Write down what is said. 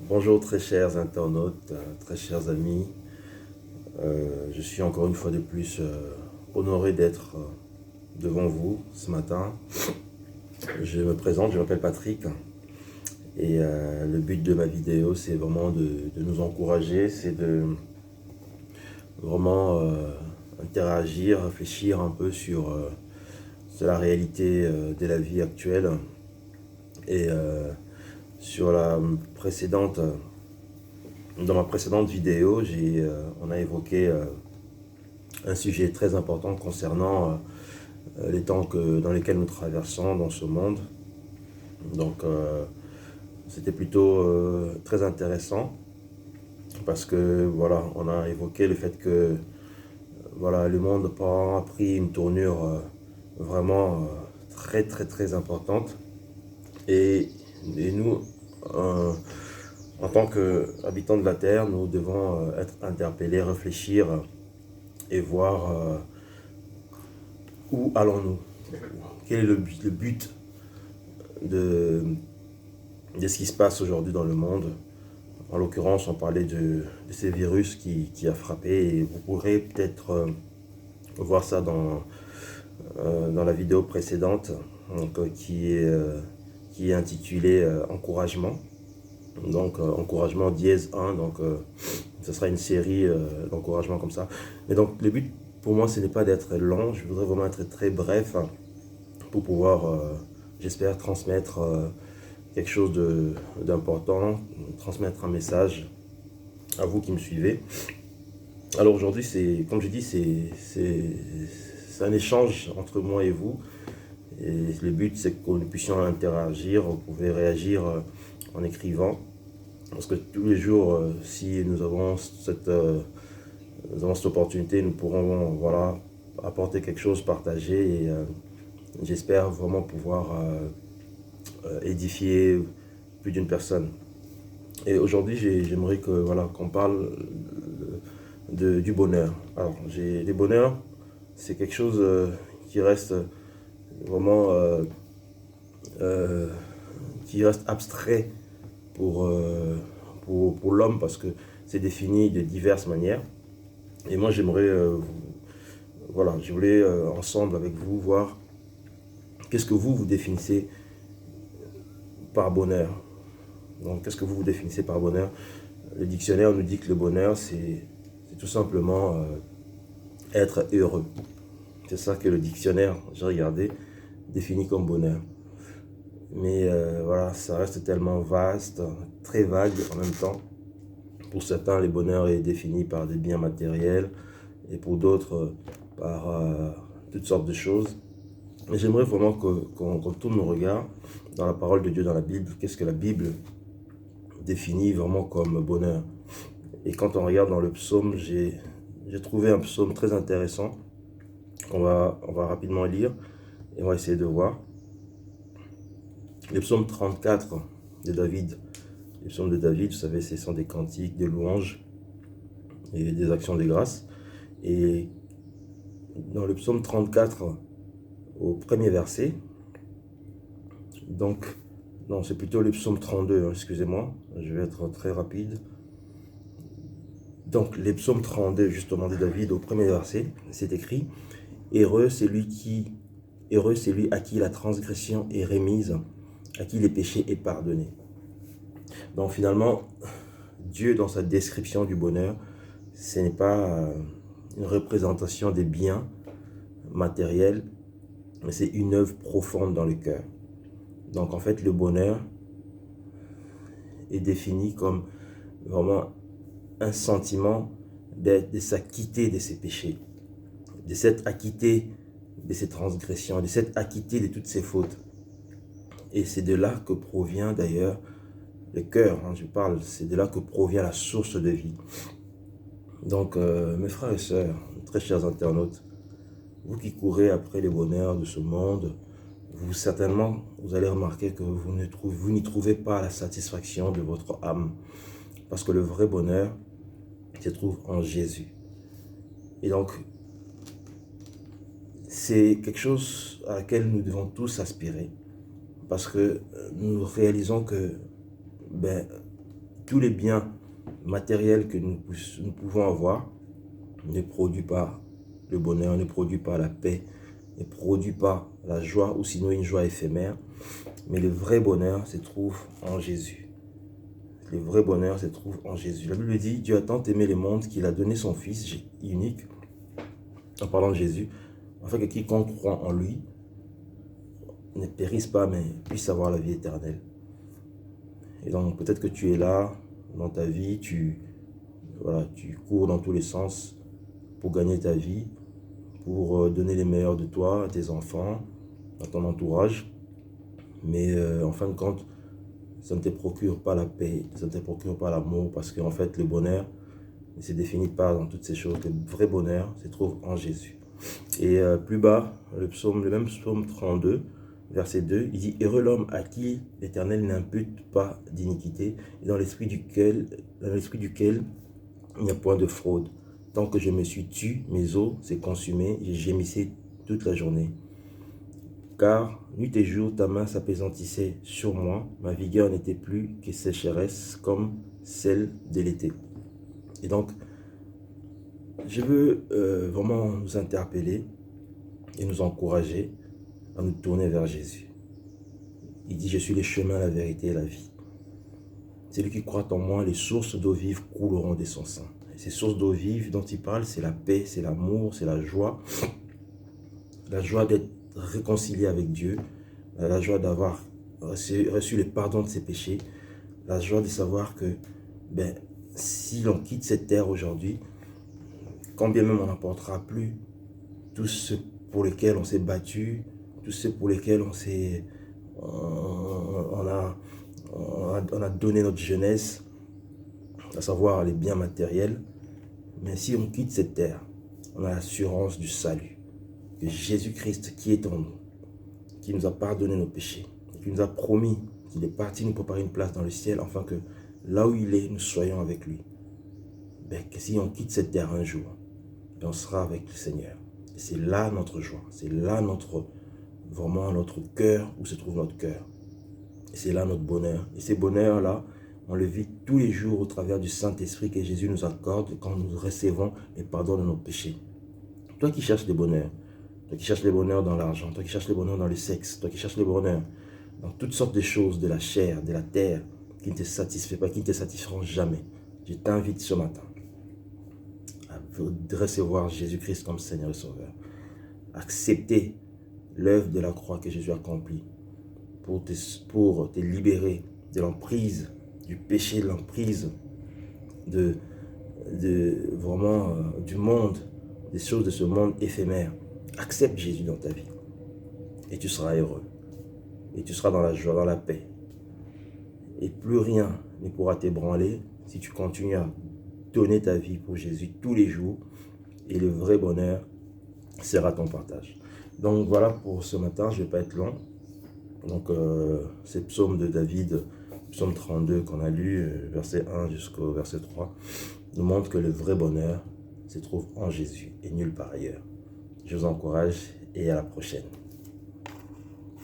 Bonjour très chers internautes, très chers amis. Je suis encore une fois de plus honoré d'être devant vous ce matin. Je me présente, je m'appelle Patrick et le but de ma vidéo c'est vraiment de nous encourager, c'est de vraiment interagir, réfléchir un peu sur la réalité de la vie actuelle et sur la précédente dans ma précédente vidéo, on a évoqué un sujet très important concernant les temps dans lesquels nous traversons dans ce monde. Donc, c'était plutôt très intéressant parce que voilà, on a évoqué le fait que voilà, le monde a pris une tournure vraiment très très très importante et nous, euh, en tant qu'habitants de la Terre, nous devons être interpellés, réfléchir et voir où allons-nous. Quel est le but de, de ce qui se passe aujourd'hui dans le monde. En l'occurrence, on parlait de ces virus qui a frappé et vous pourrez peut-être voir ça dans la vidéo précédente donc, qui est intitulée Encouragement. Donc encouragement dièse 1, donc ce sera une série d'encouragements comme ça. Mais donc le but pour moi ce n'est pas d'être long, je voudrais vraiment être très bref pour pouvoir, j'espère, transmettre quelque chose d'important, transmettre un message à vous qui me suivez. Alors aujourd'hui, c'est, comme je dis, c'est un échange entre moi et vous. Et le but, c'est que nous puissions interagir, vous pouvez réagir en écrivant. Parce que tous les jours, si nous avons cette opportunité, nous pourrons voilà, apporter quelque chose, partager. Et j'espère vraiment pouvoir édifier plus d'une personne. Et aujourd'hui, j'aimerais que voilà qu'on parle du bonheur. Alors, le bonheur, c'est quelque chose qui reste vraiment euh, qui reste abstrait pour, pour l'homme parce que c'est défini de diverses manières. Et moi, j'aimerais, voilà, je voulais ensemble avec vous voir qu'est-ce que vous définissez par bonheur. Donc, qu'est-ce que vous définissez par bonheur? Le dictionnaire nous dit que le bonheur, c'est tout simplement être heureux. C'est ça que le dictionnaire, j'ai regardé, définit comme bonheur. Mais voilà, ça reste tellement vaste, très vague en même temps. Pour certains, le bonheur est défini par des biens matériels et pour d'autres par toutes sortes de choses. Mais j'aimerais vraiment qu'on tourne nos regards dans la parole de Dieu, dans la Bible. Qu'est-ce que la Bible définit vraiment comme bonheur? Et quand on regarde dans le psaume, j'ai trouvé un psaume très intéressant. On va rapidement lire et on va essayer de voir. Le psaume 34 de David. Les psaumes de David, vous savez, ce sont des cantiques, des louanges et des actions de grâce. Et dans le psaume 34, au premier verset, donc, non, c'est plutôt le psaume 32, hein, excusez-moi, je vais être très rapide. Donc, les psaumes 32, justement, de David, au premier verset, c'est écrit « Heureux c'est lui à qui la transgression est remise, à qui les péchés est pardonné. » Donc, finalement, Dieu, dans sa description du bonheur, ce n'est pas une représentation des biens matériels, mais c'est une œuvre profonde dans le cœur. Donc, en fait, le bonheur est défini comme vraiment un sentiment de s'acquitter de ses péchés, de s'être acquitté de ses transgressions, de s'être acquitté de toutes ses fautes. Et c'est de là que provient d'ailleurs le cœur, je parle, c'est de là que provient la source de vie. Donc, mes frères et sœurs, très chers internautes, vous qui courez après les bonheurs de ce monde, certainement, vous allez remarquer que vous n'y trouvez pas la satisfaction de votre âme. Parce que le vrai bonheur se trouve en Jésus. Et donc, c'est quelque chose à laquelle nous devons tous aspirer. Parce que nous réalisons que tous les biens matériels que nous pouvons avoir ne produit pas le bonheur, ne produit pas la paix, ne produit pas la joie ou sinon une joie éphémère. Mais le vrai bonheur se trouve en Jésus. Le vrai bonheur se trouve en Jésus. La Bible dit, Dieu a tant aimé le monde qu'il a donné son Fils unique, en parlant de Jésus, afin que quiconque croit en lui ne périsse pas, mais puisse avoir la vie éternelle. Et donc peut-être que tu es là, dans ta vie, tu cours dans tous les sens pour gagner ta vie, pour donner les meilleurs de toi à tes enfants, à ton entourage. Mais en fin de compte, ça ne te procure pas la paix, ça ne te procure pas l'amour, parce qu'en fait, le bonheur ne se définit pas dans toutes ces choses. Le vrai bonheur se trouve en Jésus. Et plus bas, le même psaume 32, verset 2, il dit « Heureux l'homme à qui l'Éternel n'impute pas d'iniquité, et dans l'esprit duquel il n'y a point de fraude. Tant que je me suis tu, mes os s'est consumé, j'ai gémissé toute la journée. Car nuit et jour, ta main s'appesantissait sur moi, ma vigueur n'était plus que sécheresse comme celle de l'été. » Et donc, je veux vraiment nous interpeller et nous encourager à nous tourner vers Jésus. Il dit, je suis le chemin, la vérité et la vie. Celui qui croit en moi, les sources d'eau vive couleront de son sein. Et ces sources d'eau vive dont il parle, c'est la paix, c'est l'amour, c'est la joie. La joie d'être réconcilié avec Dieu, la joie d'avoir reçu le pardon de ses péchés, la joie de savoir que si l'on quitte cette terre aujourd'hui, quand bien même on n'apportera plus tout ce pour lesquels on s'est battu, tout ce pour lesquels on a donné notre jeunesse, à savoir les biens matériels, mais si on quitte cette terre, on a l'assurance du salut, que Jésus-Christ qui est en nous, qui nous a pardonné nos péchés, qui nous a promis qu'il est parti nous préparer une place dans le ciel, afin que là où il est, nous soyons avec lui. Que si on quitte cette terre un jour, on sera avec le Seigneur. Et c'est là notre joie, c'est là vraiment notre cœur, où se trouve notre cœur. Et c'est là notre bonheur. Et ces bonheurs-là, on le vit tous les jours au travers du Saint-Esprit que Jésus nous accorde quand nous recevons les pardons de nos péchés. Toi qui cherches le bonheur, toi qui cherches le bonheur dans l'argent, toi qui cherches le bonheur dans le sexe, toi qui cherches le bonheur dans toutes sortes de choses, de la chair, de la terre, qui ne te satisfait pas, qui ne te satisferont jamais, je t'invite ce matin à recevoir Jésus-Christ comme Seigneur et Sauveur. Accepter l'œuvre de la croix que Jésus a accomplie pour te libérer de l'emprise du péché, de l'emprise vraiment du monde, des choses de ce monde éphémère. Accepte Jésus dans ta vie et tu seras heureux. Et tu seras dans la joie, dans la paix. Et plus rien ne pourra t'ébranler si tu continues à donner ta vie pour Jésus tous les jours. Et le vrai bonheur sera ton partage. Donc voilà pour ce matin, je ne vais pas être long. Donc c'est psaume de David, psaume 32 qu'on a lu, verset 1 jusqu'au verset 3, nous montre que le vrai bonheur se trouve en Jésus et nulle part ailleurs. Je vous encourage et à la prochaine.